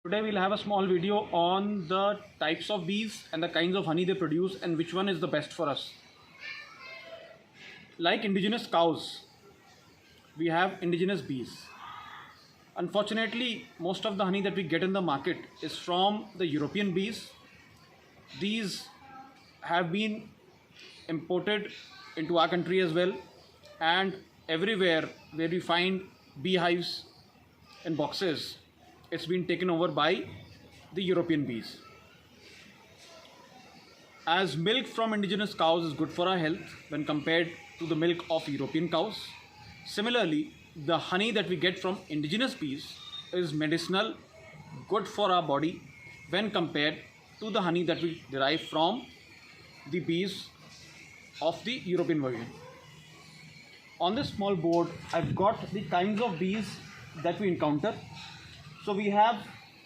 Today we'll have a small video on the types of bees and the kinds of honey they produce and which one is the best for us. Like indigenous cows, we have indigenous bees. Unfortunately, most of the honey that we get in the market is from the European bees. These have been imported into our country as well, and everywhere where we find beehives in boxes, it's been taken over by the European bees. As milk from indigenous cows is good for our health when compared to the milk of European cows, similarly, the honey that we get from indigenous bees is medicinal, good for our body when compared to the honey that we derive from the bees of the European version. On this small board, I've got the kinds of bees that we encounter. So we have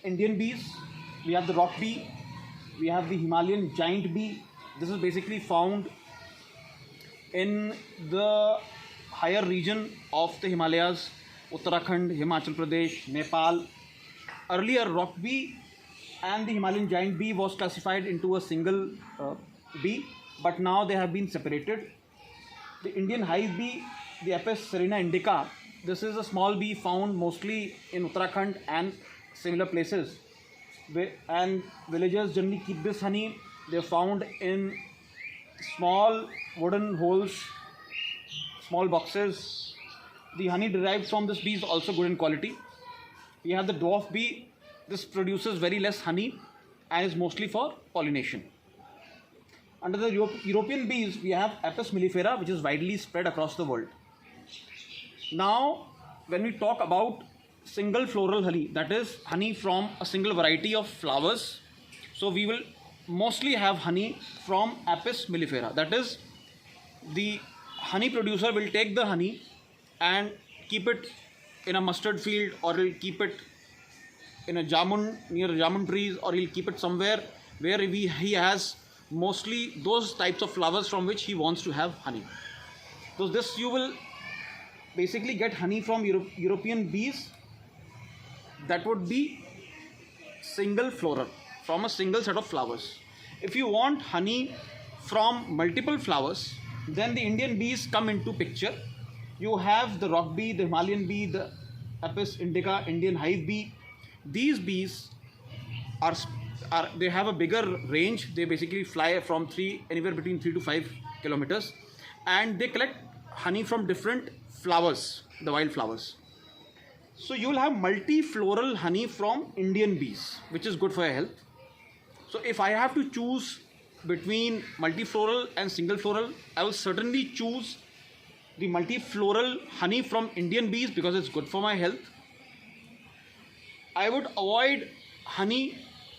Indian bees, we have the rock bee, we have the Himalayan giant bee. This is basically found in the higher region of the Himalayas, Uttarakhand, Himachal Pradesh, Nepal. Earlier, rock bee and the Himalayan giant bee was classified into a single bee, but now they have been separated. The Indian hive bee, the Apis cerana indica, this is a small bee found mostly in Uttarakhand and similar places. And villagers generally keep this honey. They are found in small wooden holes, small boxes. The honey derived from this bee is also good in quality. We have the dwarf bee. This produces very less honey and is mostly for pollination. Under the European bees, we have Apis mellifera, which is widely spread across the world. Now, when we talk about single floral honey, that is honey from a single variety of flowers, so we will mostly have honey from Apis mellifera. That is, the honey producer will take the honey and keep it in a mustard field, or he'll keep it in a jamun, near jamun trees, or he'll keep it somewhere where he has mostly those types of flowers from which he wants to have honey. So this you will basically get honey from European bees. That would be single floral, from a single set of flowers. If you want honey from multiple flowers, then the Indian bees come into picture. You have the rock bee, the Himalayan bee, the Apis indica, Indian hive bee. These bees they have a bigger range. They basically fly from anywhere between 3 to 5 kilometers, and they collect honey from different flowers, the wild flowers. So you will have multifloral honey from Indian bees, which is good for your health. So if I have to choose between multifloral and single floral, I will certainly choose the multifloral honey from Indian bees because it's good for my health. I would avoid honey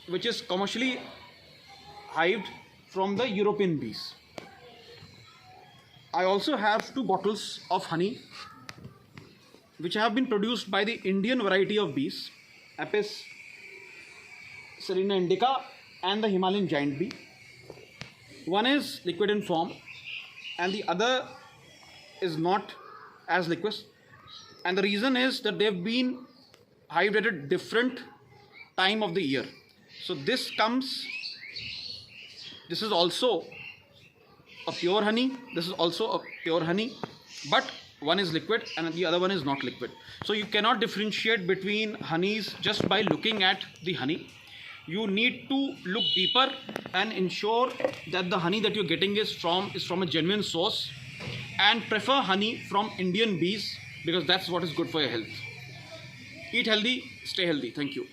which is commercially hived from the European bees. I also have 2 bottles of honey which have been produced by the Indian variety of bees, Apis cerana indica and the Himalayan giant bee. One is liquid in form and the other is not as liquid, and the reason is that they've been hived at a different time of the year. So this is also a pure honey, this is also a pure honey, but one is liquid and the other one is not liquid. So you cannot differentiate between honeys just by looking at the honey. You need to look deeper and ensure that the honey that you're getting is from a genuine source, and prefer honey from Indian bees because that's what is good for your health. Eat healthy, stay healthy. Thank you.